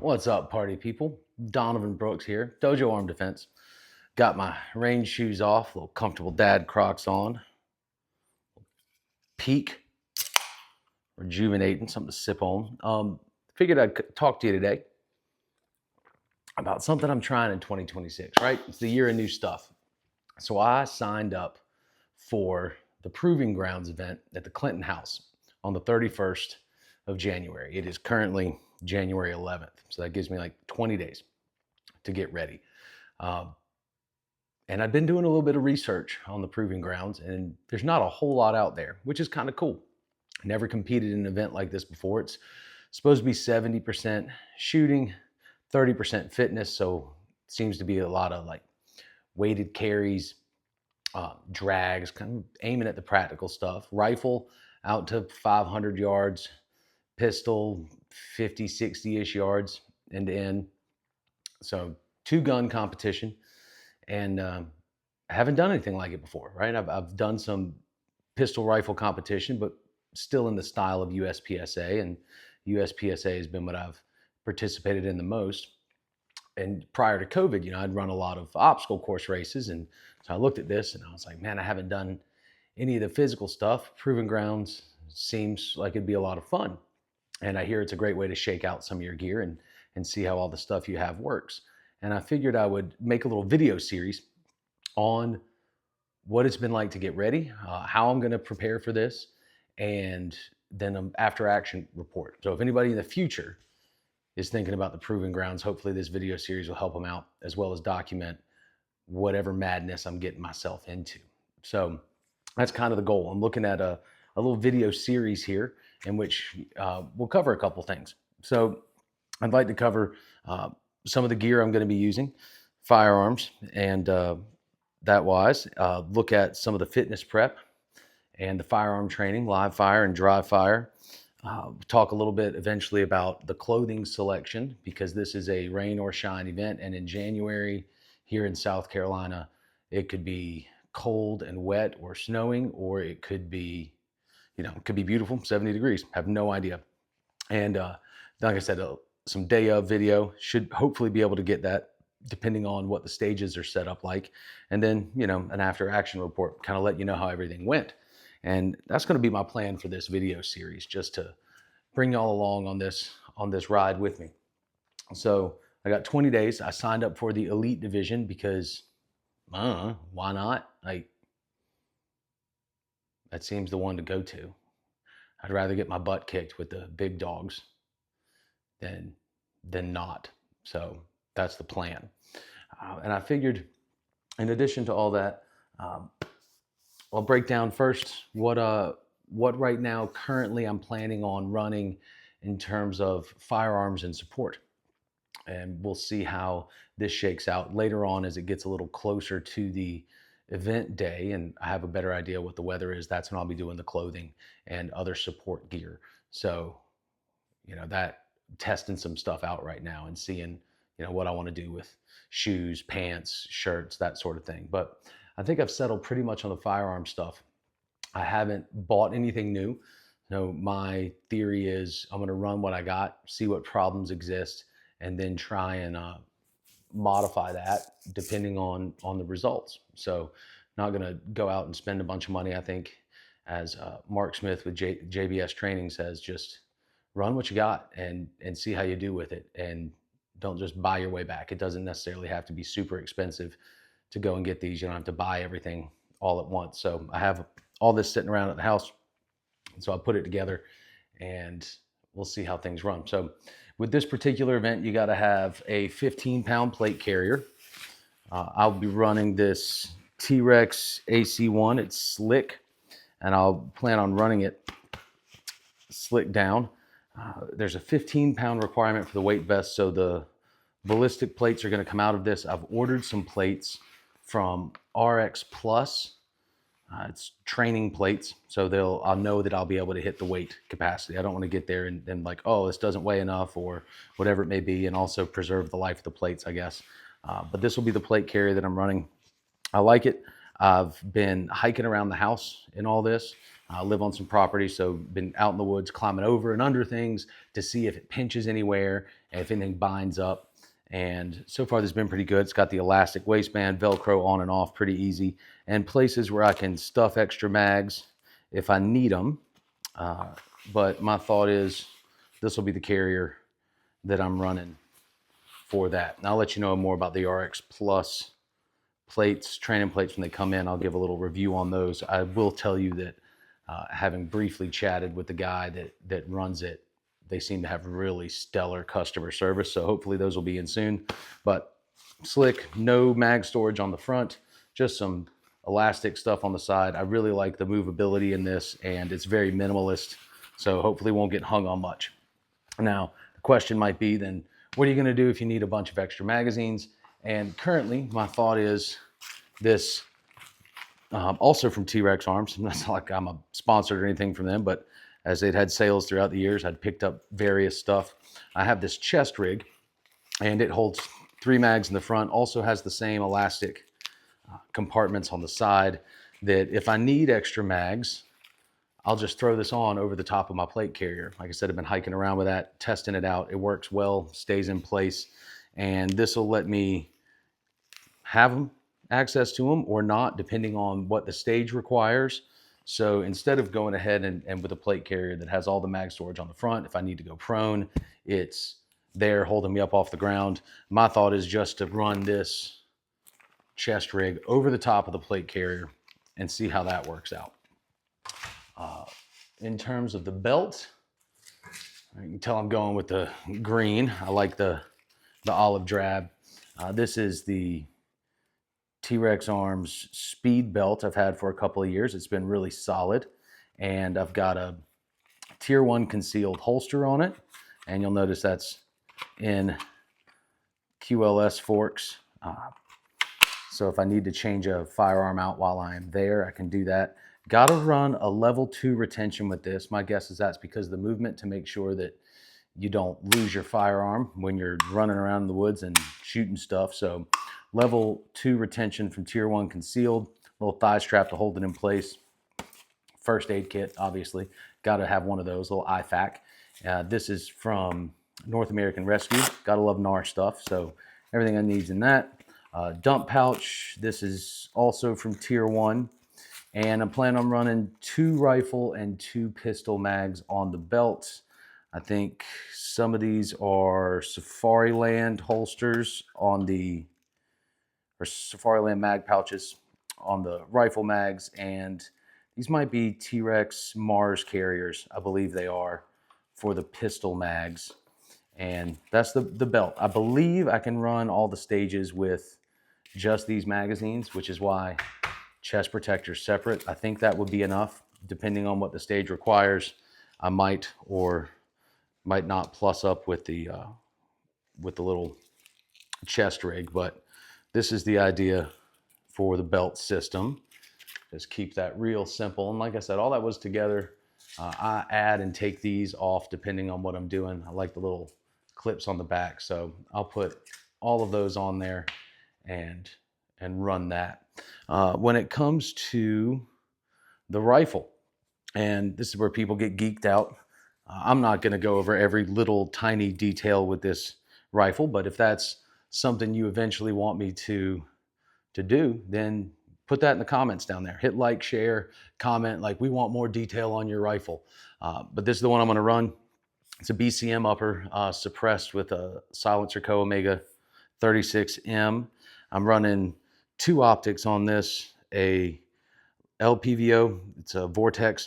What's up, party people? Donovan Brooks here, Dojo Arm Defense. Got my range shoes off, little comfortable dad Crocs on. Peak, rejuvenating, something to sip on. Figured I'd talk to you today about something I'm trying in 2026, right? It's the year of new stuff. So I signed up for the Proving Grounds event at the Clinton House on the 31st of January. It is currently January 11th. So that gives me like 20 days to get ready. And I've been doing a little bit of research on the Proving Grounds, and there's not a whole lot out there, which is kind of cool. Never competed in an event like this before. It's supposed to be 70% shooting, 30% fitness. So it seems to be a lot of like weighted carries, drags, kind of aiming at the practical stuff. Rifle out to 500 yards, pistol 50, 60-ish yards end to end. So 2-gun competition. And I haven't done anything like it before, right? I've done some pistol rifle competition, but still in the style of USPSA, and USPSA has been what I've participated in the most. And prior to COVID, I'd run a lot of obstacle course races, and so I looked at this and I was like, man, I haven't done any of the physical stuff. Proving Grounds seems like it'd be a lot of fun, and I hear it's a great way to shake out some of your gear and see how all the stuff you have works. And I figured I would make a little video series on what it's been like to get ready, how I'm going to prepare for this, and then an after action report. So if anybody in the future is thinking about the Proving Grounds, hopefully this video series will help them out, as well as document whatever madness I'm getting myself into. So that's kind of the goal. I'm looking at a little video series here in which we'll cover a couple things. So I'd like to cover some of the gear I'm going to be using, firearms, and that wise, look at some of the fitness prep and the firearm training, live fire and dry fire. Talk a little bit eventually about the clothing selection, because this is a rain or shine event. And in January here in South Carolina, it could be cold and wet or snowing, or it could be, it could be beautiful, 70 degrees. Have no idea. And like I said, some day of video, should hopefully be able to get that depending on what the stages are set up like. And then, an after action report, kind of let you know how everything went. And that's going to be my plan for this video series, just to bring y'all along on this ride with me. So I got 20 days. I signed up for the elite division because why not? That seems the one to go to. I'd rather get my butt kicked with the big dogs than not. So that's the plan. And I figured, in addition to all that, I'll break down first what right now currently I'm planning on running in terms of firearms and support. And we'll see how this shakes out later on as it gets a little closer to the event day and I have a better idea what the weather is. That's when I'll be doing the clothing and other support gear. So, that testing some stuff out right now and seeing, what I want to do with shoes, pants, shirts, that sort of thing. But I think I've settled pretty much on the firearm stuff. I haven't bought anything new. My theory is I'm going to run what I got, see what problems exist, and then try and modify that depending on the results. So not going to go out and spend a bunch of money. I think, as Mark Smith with JBS Training says, just run what you got and see how you do with it. And don't just buy your way back. It doesn't necessarily have to be super expensive to go and get these. You don't have to buy everything all at once. So I have all this sitting around at the house. And so I put it together and we'll see how things run. So with this particular event, you got to have a 15-pound plate carrier. I'll be running this T-Rex AC1. It's slick, and I'll plan on running it slick down. There's a 15-pound requirement for the weight vest, so the ballistic plates are going to come out of this. I've ordered some plates from RX Plus. It's training plates, so I'll know that I'll be able to hit the weight capacity. I don't want to get there and then like, oh, this doesn't weigh enough or whatever it may be, and also preserve the life of the plates, I guess. But this will be the plate carrier that I'm running. I like it. I've been hiking around the house in all this. I live on some property, so been out in the woods climbing over and under things to see if it pinches anywhere and if anything binds up. And so far, this has been pretty good. It's got the elastic waistband, Velcro on and off, pretty easy, and places where I can stuff extra mags if I need them. But my thought is this will be the carrier that I'm running for that. And I'll let you know more about the RX Plus plates, training plates when they come in. I'll give a little review on those. I will tell you that having briefly chatted with the guy that runs it, they seem to have really stellar customer service. So hopefully those will be in soon. But slick, no mag storage on the front, just some elastic stuff on the side. I really like the movability in this, and it's very minimalist. So hopefully won't get hung on much. Now, the question might be then, what are you going to do if you need a bunch of extra magazines? And currently, my thought is this, also from T-Rex Arms. It's not like I'm a sponsored or anything from them, but as they'd had sales throughout the years, I'd picked up various stuff. I have this chest rig, and it holds 3 mags in the front, also has the same elastic compartments on the side, that if I need extra mags, I'll just throw this on over the top of my plate carrier. Like I said, I've been hiking around with that, testing it out. It works well, stays in place, and this will let me have them, access to them or not, depending on what the stage requires. So instead of going ahead and with a plate carrier that has all the mag storage on the front, if I need to go prone, it's there holding me up off the ground. My thought is just to run this chest rig over the top of the plate carrier and see how that works out. In terms of the belt, you can tell I'm going with the green. I like the olive drab. This is the T-Rex Arms speed belt I've had for a couple of years. It's been really solid, and I've got a tier 1 concealed holster on it, and you'll notice that's in QLS forks. So if I need to change a firearm out while I'm there, I can do that. Got to run a level 2 retention with this. My guess is that's because of the movement, to make sure that you don't lose your firearm when you're running around in the woods and shooting stuff. So level 2 retention from tier 1 concealed, little thigh strap to hold it in place. First aid kit, obviously. Got to have one of those, little IFAK. This is from North American Rescue. Got to love NAR stuff, so everything I need in that. Dump pouch, this is also from tier 1. And I'm planning on running 2 rifle and 2 pistol mags on the belt. I think some of these are Safariland holsters on the, or Safariland mag pouches on the rifle mags, and these might be T-Rex Mars carriers, I believe they are, for the pistol mags. And that's the belt. I believe I can run all the stages with just these magazines, which is why chest protector's separate. I think that would be enough. Depending on what the stage requires, I might or might not plus up with the little chest rig, but this is the idea for the belt system. Just keep that real simple. And like I said, all that was together. I add and take these off depending on what I'm doing. I like the little clips on the back, so I'll put all of those on there and run that. When it comes to the rifle, and this is where people get geeked out, I'm not going to go over every little tiny detail with this rifle, but if that's something you eventually want me to do, then put that in the comments down there. Hit like, share, comment, like, we want more detail on your rifle. But this is the one I'm going to run. It's a BCM upper, suppressed with a Silencer Co. Omega 36M. I'm running 2 optics on this, a LPVO, it's a Vortex